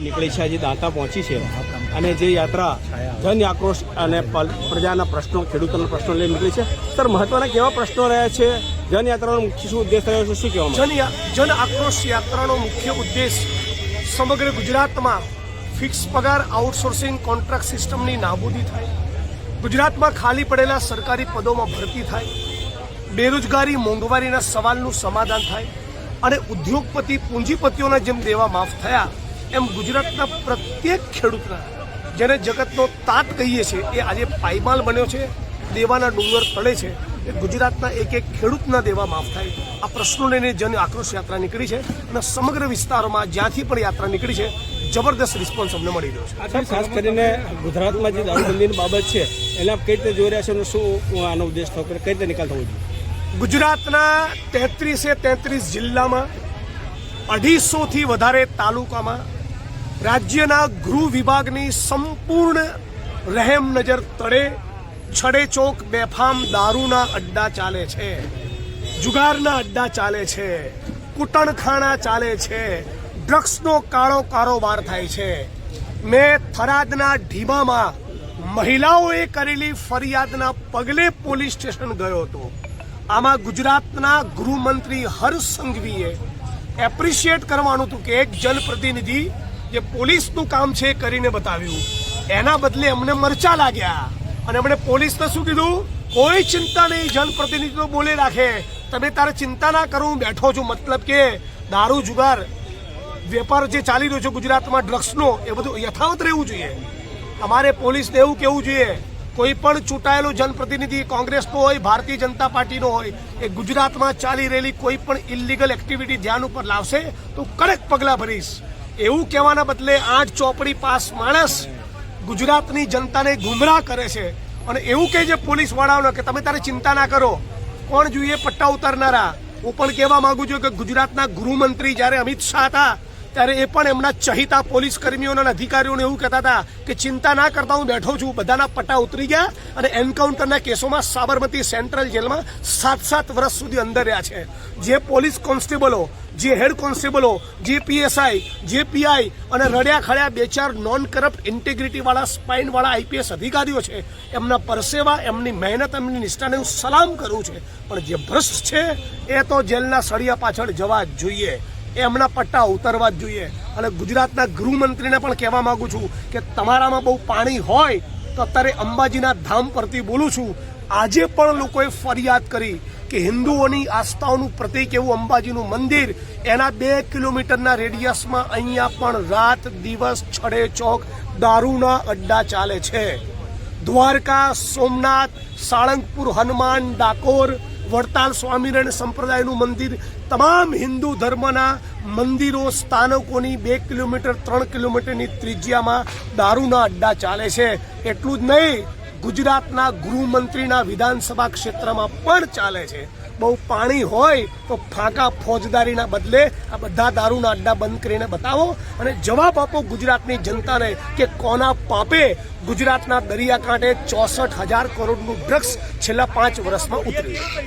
નીકળી છે, આજે દાંતા પહોંચી છે અને જે યાત્રા જન આક્રોશ અને પ્રજાના પ્રશ્નો, ખેડૂતોના પ્રશ્નો લઈને નીકળી છે. સર, મહત્વના કેવા પ્રશ્નો રહ્યા છે? જનયાત્રાનો મુખ્ય શું ઉદ્દેશ રહ્યો છે, શું કહેવામાં? જન આક્રોશ યાત્રાનો મુખ્ય ઉદ્દેશ સમગ્ર ગુજરાતમાં ફિક્સ પગાર આઉટસોર્સિંગ કોન્ટ્રાક્ટ સિસ્ટમની નાબૂદી થાય, ગુજરાતમાં ખાલી પડેલા સરકારી પદોમાં ભરતી થાય, બેરોજગારી મોંઘવારીના સવાલનું સમાધાન થાય અને ઉદ્યોગપતિ પૂંજીપતિઓના જેમ દેવા માફ થયા એમ ગુજરાતના પ્રત્યેક ખેડૂતના, જેને જગતનો તાત કહીએ છીએ, એ આજે પાયમાલ બન્યો છે, દેવાના ડુંગર તળે છે. એ ગુજરાતના એક એક ખેડૂતના દેવા માફ થાય, આ પ્રશ્નો લઈને જન આક્રોશ યાત્રા નીકળી છે અને સમગ્ર વિસ્તારોમાં જ્યાંથી પણ યાત્રા નીકળી છે જબરદસ્ત રિસ્પોન્સ અમને મળી રહ્યો છે. ખાસ કરીને ગુજરાતમાં જે દારૂબંધીની બાબત છે એના કઈ રીતે જોઈ રહ્યા છે અને શું આનો ઉદ્દેશ થયો, કઈ રીતે નિકાલ થવો જોઈએ? ગુજરાતના 33 જિલ્લામાં 250થી વધારે તાલુકામાં રાજ્યના ગૃહ વિભાગની સંપૂર્ણ રહેમ નજર તળે છડેચોક બેફામ દારૂના અડ્ડા ચાલે છે, જુગારના અડ્ડા ચાલે છે, કૂટણખાણા ચાલે છે, ડ્રગ્સનો કાળો કારોબાર થાય છે. મેં થરાદના ઢીમામાં મહિલાઓએ કરેલી ફરિયાદના પગલે પોલીસ સ્ટેશન ગયો હતો. આમાં ગુજરાતના ગૃહમંત્રી હર્ષ સંઘવીએ એપ્રિશિએટ કરવાનું હતું કે એક જનપ્રતિનિધિ જે પોલીસનું કામ છે કરીને બતાવ્યું, એના બદલે અમને મરચા લાગ્યા અને એમણે પોલીસને શું કીધું? કોઈ ચિંતા નહીં, જનપ્રતિનિધિ તો બોલે રાખે, તમે તારે ચિંતા ના કરો, હું બેઠો છું. મતલબ કે દારૂ જુગાર વેપાર જે ચાલી રહ્યો છે ગુજરાતમાં ડ્રગ્સનો, એ બધું યથાવત રહેવું જોઈએ. અમારે પોલીસને એવું કહેવું જોઈએ, કોઈ પણ ચૂંટાયેલો જનપ્રતિનિધિ કોંગ્રેસનો હોય, ભારતીય જનતા પાર્ટીનો હોય, એ ગુજરાતમાં ચાલી રહેલી કોઈ પણ ઇલીગલ એક્ટિવિટી ધ્યાન ઉપર લાવશે તો કડક પગલાં ભરીશ. એવું કહેવાના બદલે 8 ચોપડી પાસ માણસ ગુજરાતની જનતાને ગુમરાહ કરે છે અને એવું કહે છે પોલીસ વાળાઓને કે તમે તારે ચિંતા ના કરો. કોણ જોઈએ પટ્ટા ઉતારનારા? હું પણ કહેવા માંગુ છું કે ગુજરાતના ગૃહમંત્રી જ્યારે અમિત શાહ હતા ત્યારે એ પણ એમના ચહિતા પોલીસ કર્મીઓના અને અધિકારીઓને એવું કહેતા હતા કે ચિંતા ના કરતા, હું બેઠો છું. બધાના પટ્ટા ઉતરી ગયા અને એન્કાઉન્ટરના કેસોમાં સાબરમતી સેન્ટ્રલ જેલમાં 7 વર્ષ સુધી અંદર રહ્યા છે. જે પોલીસ કોન્સ્ટેબલો, જે હેડ કોન્સ્ટેબલો, જે પીએસઆઈ, જે પીઆઈ અને રડ્યા ખડ્યા 2-4 નોન કરપ્ટ ઇન્ટેગ્રિટીવાળા સ્પાઇનવાળા આઈપીએસ અધિકારીઓ છે, એમના પરસેવા, એમની મહેનત, એમની નિષ્ઠાને હું સલામ કરું છું. પણ જે ભ્રષ્ટ છે એ તો જેલના સળિયા પાછળ જવા જ જોઈએ, એમના પટ્ટા ઉતરવા જ જોઈએ. અને ગુજરાતના ગૃહમંત્રીને પણ કહેવા માંગુ છું કે તમારામાં બહુ પાણી હોય તો અત્યારે અંબાજીના ધામ પરથી બોલું છું. આજે પણ લોકોએ ફરિયાદ કરી કે હિન્દુઓની આસ્થાઓનું પ્રતીક એવું અંબાજીનું મંદિર, એના 2 કિલોમીટરના રેડિયસમાં અહીંયા પણ રાત દિવસ છડેચોક દારૂના અડ્ડા ચાલે છે. દ્વારકા, સોમનાથ, સાળંગપુર, હનુમાન, ડાકોર, વડતાલ સ્વામિનારાયણ સંપ્રદાયનું મંદિર, તમામ હિન્દુ ધર્મના મંદિરો, સ્થાનકોની 2 કિલોમીટર 3 કિલોમીટરની ત્રિજ્યામાં દારૂના અડ્ડા ચાલે છે. એટલું જ નહીં, ગુજરાતના ગૃહમંત્રીના વિધાનસભા ક્ષેત્રમાં પણ ચાલે છે. બહુ પાણી હોય તો ફાંકા ફોજદારીના બદલે આ બધા દારૂના અડ્ડા બંધ કરીને બતાવો અને જવાબ આપો ગુજરાતની જનતાને કે કોના પાપે ગુજરાતના દરિયાકાંઠે 64,000 કરોડનું ડ્રગ્સ છેલ્લા 5 વર્ષમાં ઉતર્યું.